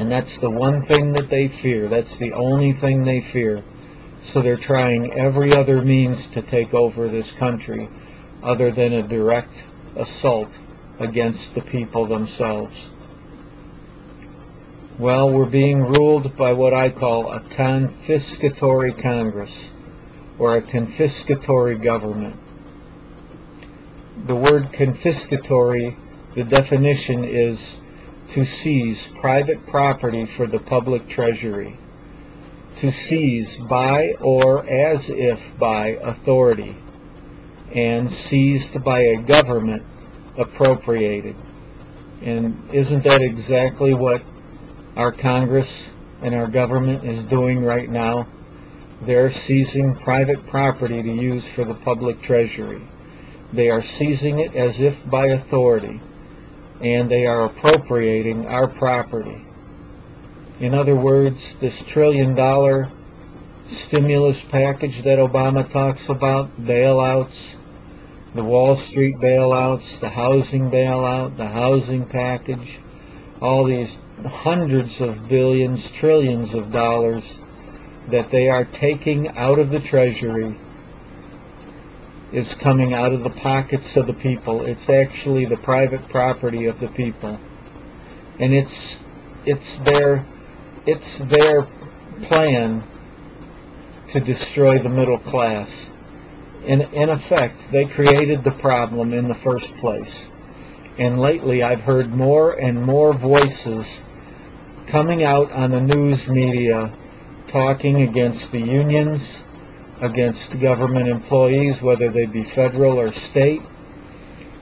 And that's the one thing that they fear. That's the only thing they fear. So they're trying every other means to take over this country other than a direct assault against the people themselves. Well, we're being ruled by what I call a confiscatory Congress, or a confiscatory government. The word confiscatory, the definition is to seize private property for the public treasury, to seize by or as if by authority, and seized by a government appropriated. And isn't that exactly what our Congress and our government is doing right now? They're seizing private property to use for the public treasury. They are seizing it as if by authority, and they are appropriating our property. In other words, this $1 trillion stimulus package that Obama talks about, bailouts, the Wall Street bailouts, the housing bailout, the housing package, all these hundreds of billions, trillions of dollars that they are taking out of the treasury is coming out of the pockets of the people. It's actually the private property of the people. And it's their plan to destroy the middle class. In effect, they created the problem in the first place. And lately I've heard more and more voices coming out on the news media talking against the unions, against government employees, whether they be federal or state,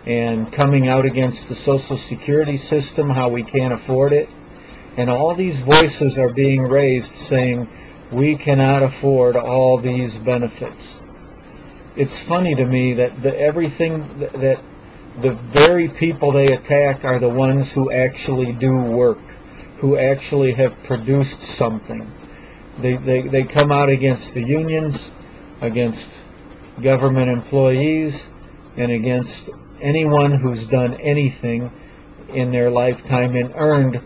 and coming out against the Social Security system, how we can't afford it. And all these voices are being raised saying, we cannot afford all these benefits. It's funny to me that the very people they attack are the ones who actually do work, who actually have produced something. They come out against the unions, against government employees, and against anyone who's done anything in their lifetime and earned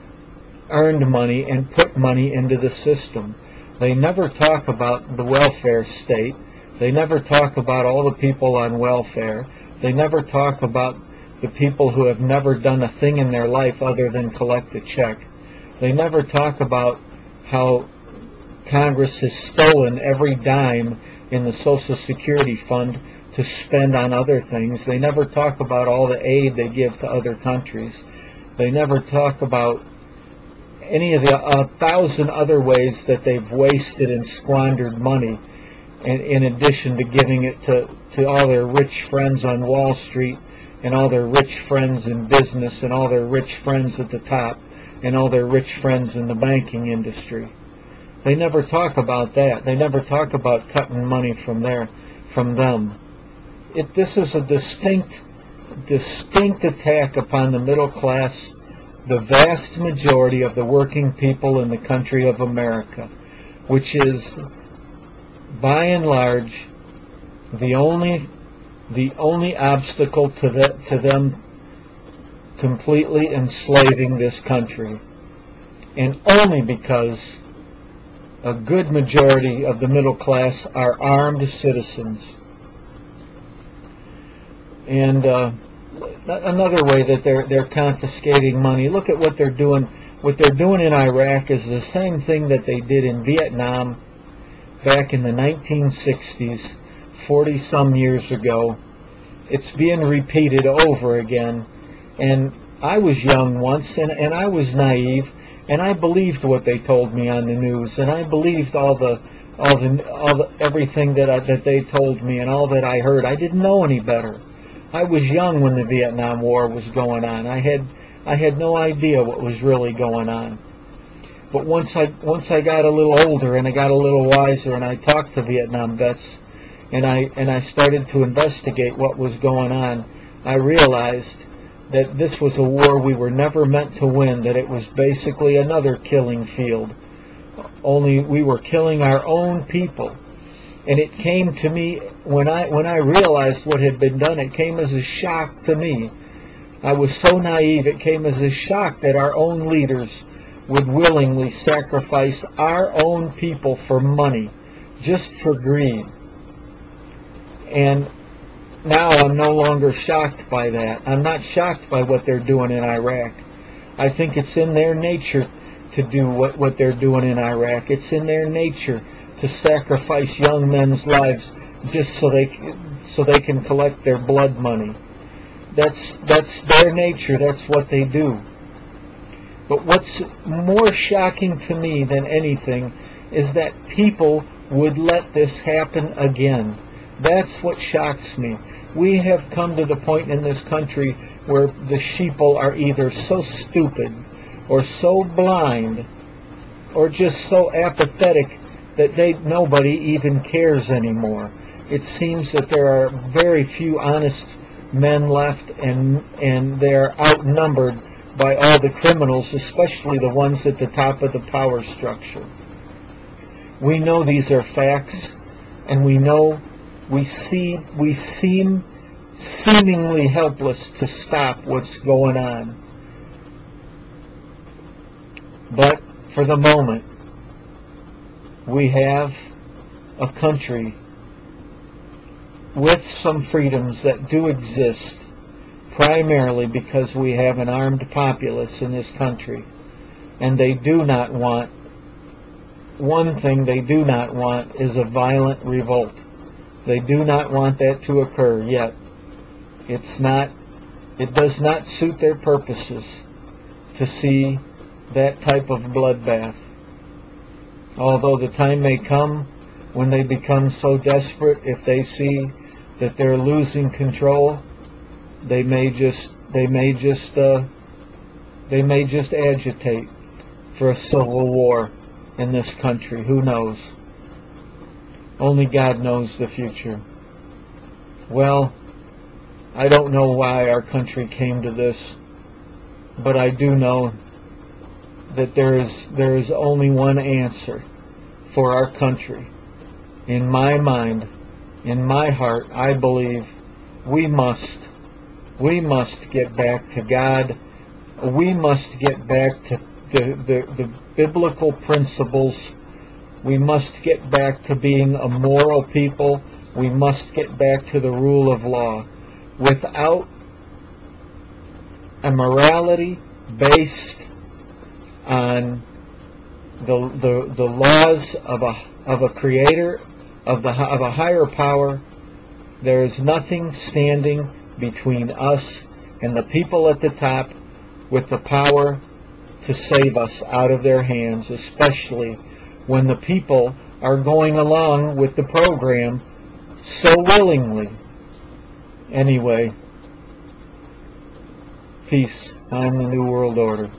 money and put money into the system. They never talk about the welfare state. They never talk about all the people on welfare. They never talk about the people who have never done a thing in their life other than collect a check. They never talk about how Congress has stolen every dime in the Social Security fund to spend on other things. They never talk about all the aid they give to other countries. They never talk about any of the 1,000 other ways that they've wasted and squandered money, and in addition to giving it to all their rich friends on Wall Street, and all their rich friends in business, and all their rich friends at the top, and all their rich friends in the banking industry. They never talk about that. They never talk about cutting money from them. This is a distinct attack upon the middle class, the vast majority of the working people in the country of America, which is, by and large, the only obstacle to them completely enslaving this country, and only because a good majority of the middle class are armed citizens. And another way that they're confiscating money, look at what they're doing. What they're doing in Iraq is the same thing that they did in Vietnam back in the 1960s, 40-some years ago. It's being repeated over again. And I was young once, and I was naive, and I believed what they told me on the news, and I believed all the everything that they told me and all that I heard. I didn't know any better. I was young when the Vietnam War was going on. I had no idea what was really going on. But once I got a little older and I got a little wiser, and I talked to Vietnam vets, and I started to investigate what was going on, I realized that this was a war we were never meant to win, that it was basically another killing field. Only we were killing our own people. And it came to me, when I realized what had been done, it came as a shock to me. I was so naive, it came as a shock that our own leaders would willingly sacrifice our own people for money, just for greed. And now I'm no longer shocked by that. I'm not shocked by what they're doing in Iraq. I think it's in their nature to do what they're doing in Iraq. It's in their nature to sacrifice young men's lives just so they can collect their blood money. That's their nature. That's what they do. But what's more shocking to me than anything is that people would let this happen again. That's what shocks me. We have come to the point in this country where the sheeple are either so stupid or so blind or just so apathetic that nobody even cares anymore. It seems that there are very few honest men left, and they're outnumbered by all the criminals, especially the ones at the top of the power structure. We know these are facts, and we seem seemingly helpless to stop what's going on. But for the moment, we have a country with some freedoms that do exist, primarily because we have an armed populace in this country. And they do not want, one thing they do not want is a violent revolt. They do not want that to occur yet. It does not suit their purposes to see that type of bloodbath. Although the time may come when they become so desperate, if they see that they're losing control, they may just agitate for a civil war in this country. Who knows? Only God knows the future. Well, I don't know why our country came to this, but I do know that there is only one answer for our country. In my mind, in my heart, I believe we must get back to God. We must get back to the biblical principles. We must get back to being a moral people. We must get back to the rule of law. Without a morality based on the laws of a creator, of a higher power, there is nothing standing between us and the people at the top with the power to save us out of their hands, especially when the people are going along with the program so willingly. Anyway, peace. I'm the New World Order.